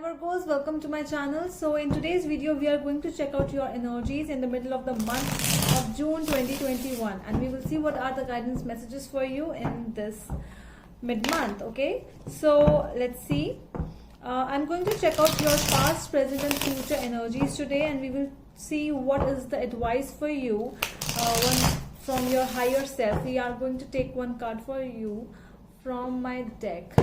Virgos, welcome to my channel. So in today's video we are going to check out your energies in the middle of the month of June 2021, and we will see what are the guidance messages for you in this mid-month. Okay, so let's see. I'm going to check out your past, present and future energies today, and we will see what is the advice for you from your higher self. We are going to take one card for you from my deck.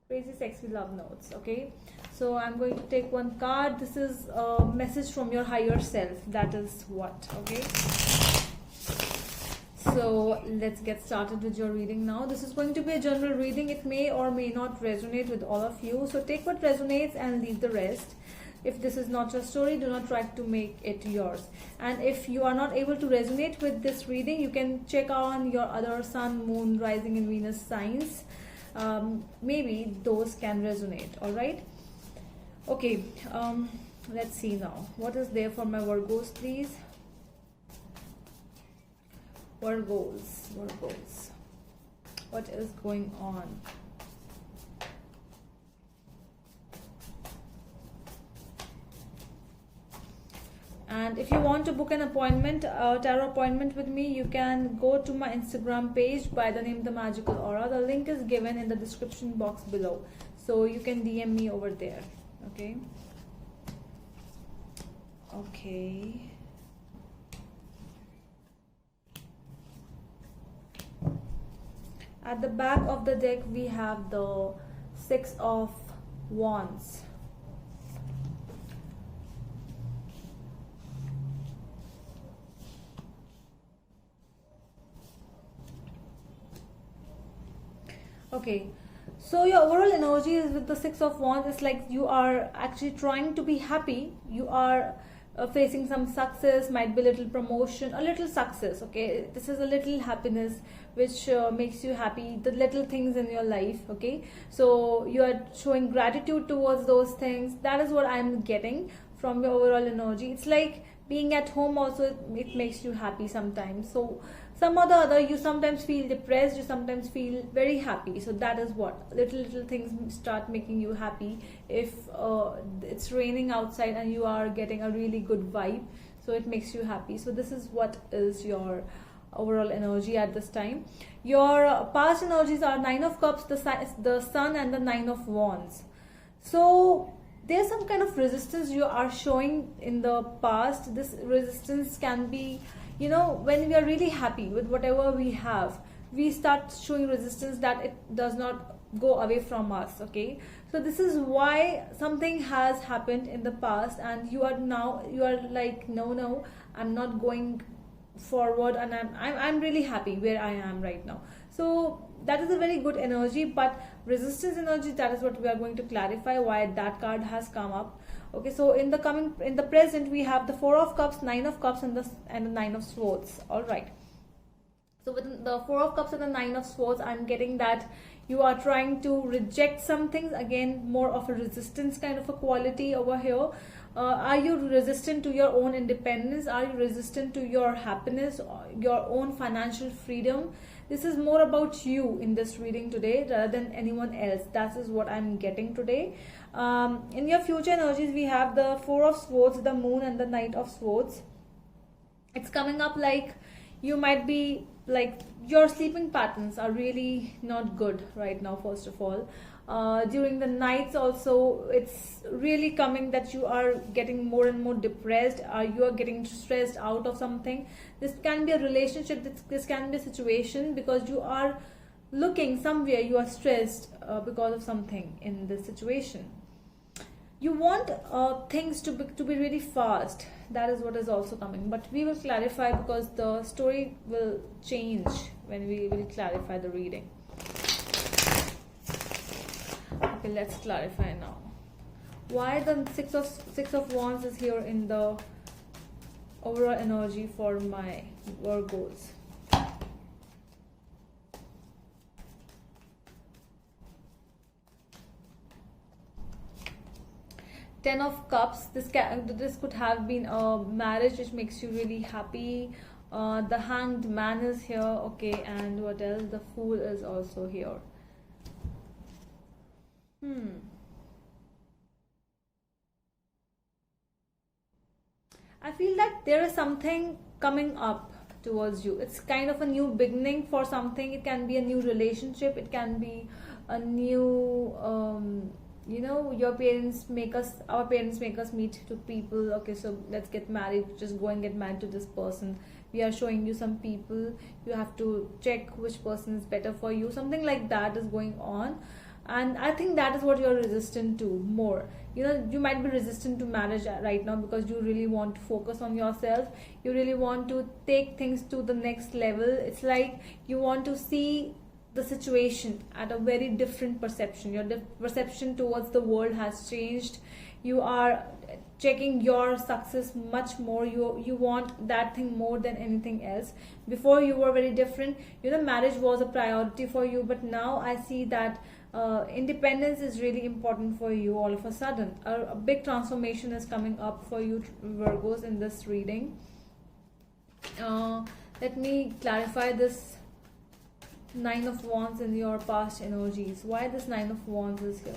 Crazy Sexy Love Notes. Okay, so I'm going to take one card. This is a message from your higher self. That is what. Okay, so let's get started with your reading now. This is going to be a general reading. It may or may not resonate with all of you, so take what resonates and leave the rest. If this is not your story, do not try to make it yours. And if you are not able to resonate with this reading, you can check on your other sun, moon, rising and Venus signs. Maybe those can resonate. All right, okay, let's see now what is there for my Virgos, please. Virgos, what is going on? And if you want to book an appointment, tarot appointment with me, you can go to my Instagram page by the name The Magical Aura. The link is given in the description box below, so you can DM me over there. Okay. Okay. At the back of the deck, we have the Six of Wands. Okay, so your overall energy is with the Six of Wands. It's like you are actually trying to be happy. You are facing some success, might be a little promotion, a little success. Okay, this is a little happiness which makes you happy, the little things in your life. Okay, so you are showing gratitude towards those things. That is what I'm getting from your overall energy. It's like being at home also, it makes you happy sometimes. So some or the other, you sometimes feel depressed, you sometimes feel very happy. So that is what little things start making you happy. If it's raining outside and you are getting a really good vibe, so it makes you happy. So this is what is your overall energy at this time. Your past energies are Nine of Cups, the Sun and the Nine of Wands. So there's some kind of resistance you are showing in the past. This resistance can be, you know, when we are really happy with whatever we have, we start showing resistance that it does not go away from us. Okay, so this is why something has happened in the past and you are like, no, I'm not going forward, and I'm really happy where I am right now. So that is a very good energy, but resistance energy, that is what we are going to clarify why that card has come up. Okay, so in the present, we have the Four of Cups, Nine of Cups and the Nine of Swords. All right, so with the Four of Cups and the Nine of Swords, I'm getting that you are trying to reject some things. Again, more of a resistance kind of a quality over here. Are you resistant to your own independence? Are you resistant to your happiness, your own financial freedom? This is more about you in this reading today rather than anyone else. That is what I'm getting today. In your future energies, we have the Four of Swords, the Moon and the Knight of Swords. It's coming up like you might be like your sleeping patterns are really not good right now. First of all, during the nights also, it's really coming that you are getting more and more depressed, you are getting stressed out of something. This can be a relationship, this can be a situation, because you are looking somewhere, you are stressed because of something in this situation. You want things to be really fast. That is what is also coming, but we will clarify because the story will change when we will clarify the reading. Okay, let's clarify now. Why the Six of Wands is here in the overall energy for my Virgos. Ten of Cups. This could have been a marriage which makes you really happy. The Hanged Man is here. Okay, and what else? The Fool is also here. I feel that there is something coming up towards you. It's kind of a new beginning for something. It can be a new relationship. It can be a new, your parents make us, our parents make us meet to people. Okay, so let's get married. Just go and get married to this person. We are showing you some people. You have to check which person is better for you. Something like that is going on. And I think that is what you're resistant to more. You might be resistant to marriage right now because you really want to focus on yourself. You really want to take things to the next level. It's like you want to see the situation at a very different perception. Your perception towards the world has changed. You are checking your success much more. You want that thing more than anything else. Before, you were very different. Marriage was a priority for you, but now I see that independence is really important for you. All of a sudden, a big transformation is coming up for you, Virgos, in this reading. Let me clarify this Nine of Wands in your past energies. Why this Nine of Wands is here?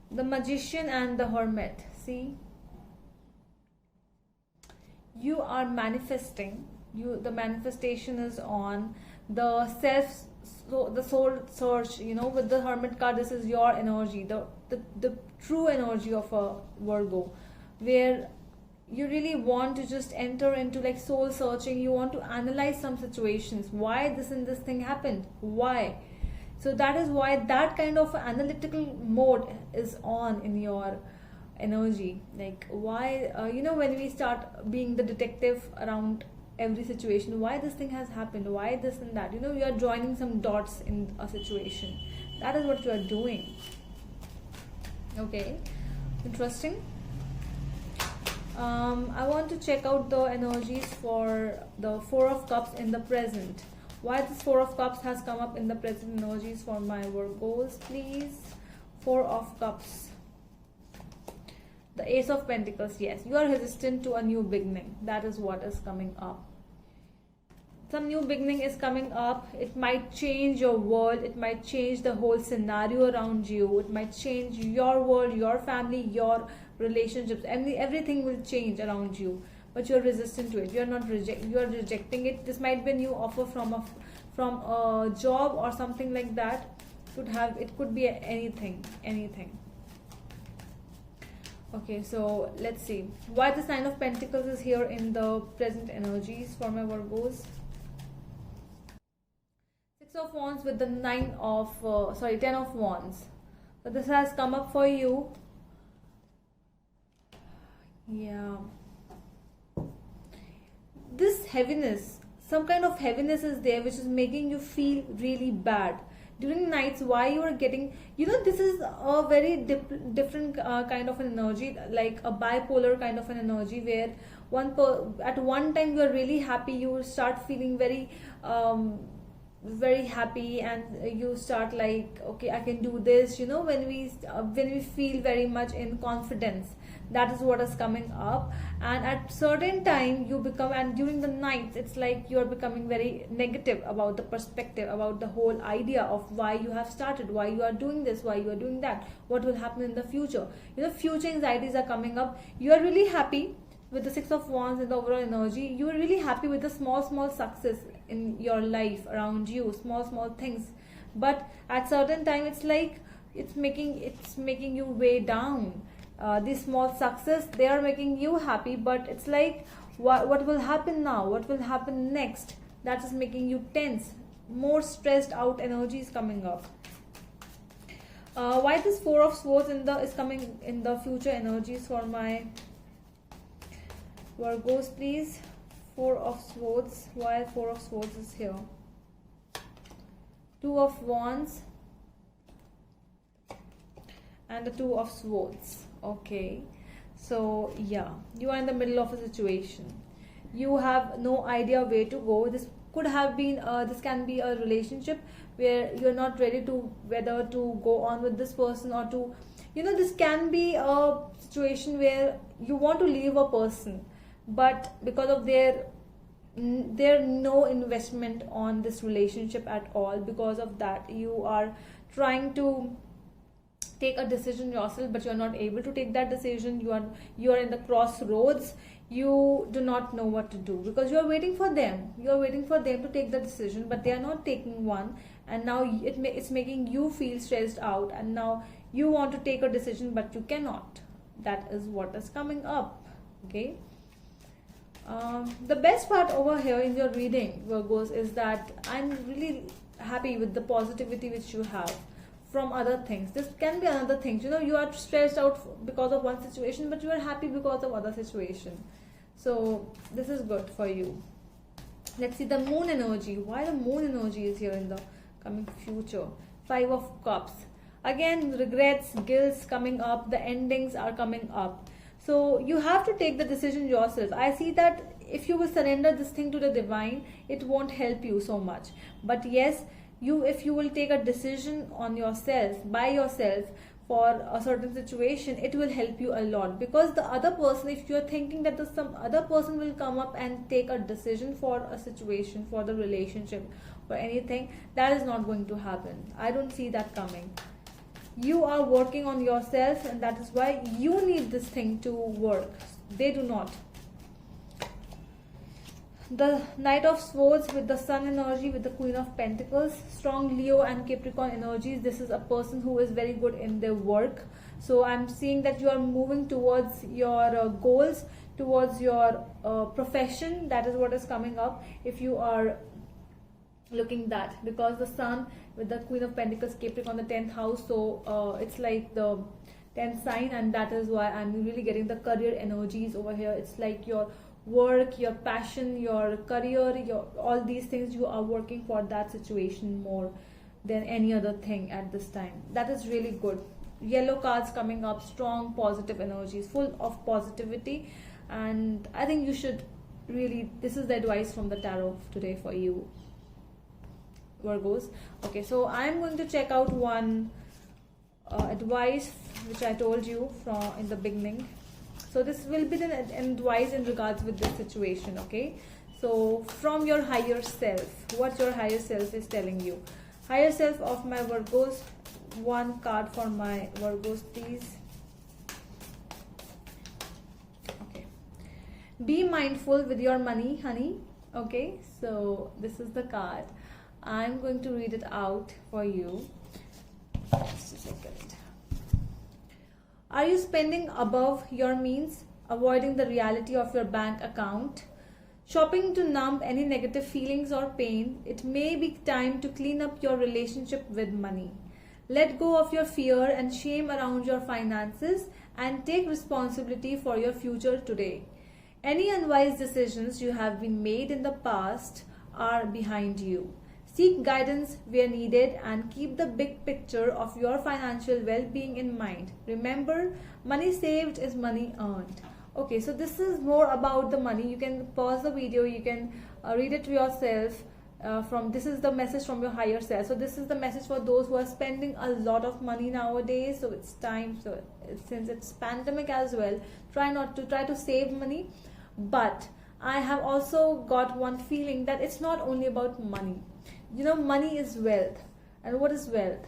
The Magician and the Hermit. See, you are manifesting. The manifestation is on the self, so the soul search. With the Hermit card, this is your energy, the true energy of a Virgo, where you really want to just enter into like soul searching. You want to analyze some situations. Why this and this thing happened? Why? So that is why that kind of analytical mode is on in your energy. Like, why, when we start being the detective around every situation, why this thing has happened, why this and that, you are joining some dots in a situation. That is what you are doing. Okay, interesting. I want to check out the energies for the Four of Cups in the present. Why this Four of Cups has come up in the present energies for my Virgos, please. Four of Cups. The Ace of Pentacles. Yes, you are resistant to a new beginning. That is what is coming up. Some new beginning is coming up. It might change your world. It might change the whole scenario around you. It might change your world, your family, your relationships. Everything will change around you. But you're resistant to it. You're not you are rejecting it. This might be a new offer from a job or something like that. It could be anything. Okay, so let's see why the Nine of Pentacles is here in the present energies for my Virgos. Six of Wands with the Ten of Wands. So this has come up for you. Yeah. This heaviness, some kind of heaviness is there which is making you feel really bad during nights. Why you are getting, this is a very different kind of an energy, like a bipolar kind of an energy, where at one time you are really happy, you will start feeling very very happy, and you start like, okay, I can do this, when we feel very much in confidence. That is what is coming up. And at certain time you become, and during the nights, it's like you are becoming very negative about the perspective, about the whole idea of why you have started, why you are doing this, why you are doing that, what will happen in the future. Future anxieties are coming up. You are really happy with the Six of Wands and the overall energy. You are really happy with the small success in your life around you, small things. But at certain time, it's like it's making you way down. These small success, they are making you happy, but it's like, what will happen now, what will happen next? That is making you tense. More stressed out energy is coming up. Why this Four of Swords is coming in the future energies for my Virgos, please? Four of Swords. Why Four of Swords is here? Two of Wands and the Two of Swords. Okay, so yeah, you are in the middle of a situation. You have no idea where to go. This could have been this can be a relationship where you're not ready to whether to go on with this person, or to, this can be a situation where you want to leave a person, but because of their no investment on this relationship at all, because of that you are trying to take a decision yourself, but you're not able to take that decision. You are in the crossroads. You do not know what to do because you're waiting for them. You're waiting for them to take the decision, but they are not taking one, and now it's making you feel stressed out, and now you want to take a decision but you cannot. That is what is coming up. Okay. The best part over here in your reading, Virgos, is that I'm really happy with the positivity which you have from other things. This can be another thing. You are stressed out because of one situation, but you are happy because of other situation. So this is good for you. Let's see the moon energy. Why the moon energy is here in the coming future? 5 of Cups. Again, regrets, guilt coming up. The endings are coming up. So you have to take the decision yourself. I see that if you will surrender this thing to the divine, it won't help you so much. But yes, if you will take a decision on yourself, by yourself, for a certain situation, it will help you a lot. Because the other person, if you are thinking that some other person will come up and take a decision for a situation, for the relationship, or anything, that is not going to happen. I don't see that coming. You are working on yourself, and that is why you need this thing to work. They do not. The Knight of Swords with the Sun energy, with the Queen of Pentacles, strong Leo and Capricorn energies. This is a person who is very good in their work. So I'm seeing that you are moving towards your goals, towards your profession. That is what is coming up if you are looking that, because the Sun with the Queen of Pentacles, Capricorn, the 10th house, so it's like the 10th sign, and that is why I'm really getting the career energies over here. It's like your work, your passion, your career, your all these things, you are working for that situation more than any other thing at this time. That is really good. Yellow cards coming up, strong positive energies, full of positivity, and I think you should really, this is the advice from the tarot today for you, Virgos. Okay, so I'm going to check out one advice which I told you from in the beginning. So this will be the advice in regards with this situation. Okay, so from your higher self, what your higher self is telling you. Higher self of my Virgos, one card for my Virgos, please. Okay, be mindful with your money, honey. Okay, so this is the card. I'm going to read it out for you. Just a second. Are you spending above your means, avoiding the reality of your bank account? Shopping to numb any negative feelings or pain? It may be time to clean up your relationship with money. Let go of your fear and shame around your finances and take responsibility for your future today. Any unwise decisions you have been made in the past are behind you. Seek guidance where needed and keep the big picture of your financial well-being in mind. Remember, money saved is money earned. Okay, so this is more about the money. You can pause the video, you can read it to yourself. This is the message from your higher self. So this is the message for those who are spending a lot of money nowadays. So it's time, so since it's pandemic as well, try to save money. But I have also got one feeling that it's not only about money. Money is wealth. And what is wealth?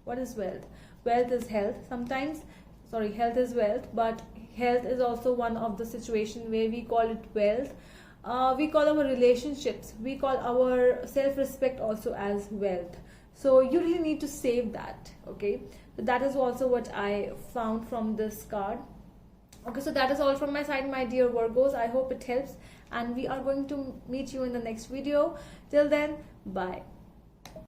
What is wealth? Wealth is health. Health is wealth, but health is also one of the situation where we call it wealth. We call our relationships, we call our self-respect also as wealth. So you really need to save that. Okay, so that is also what I found from this card. Okay, so that is all from my side, my dear Virgos. I hope it helps, and we are going to meet you in the next video. Till then, bye.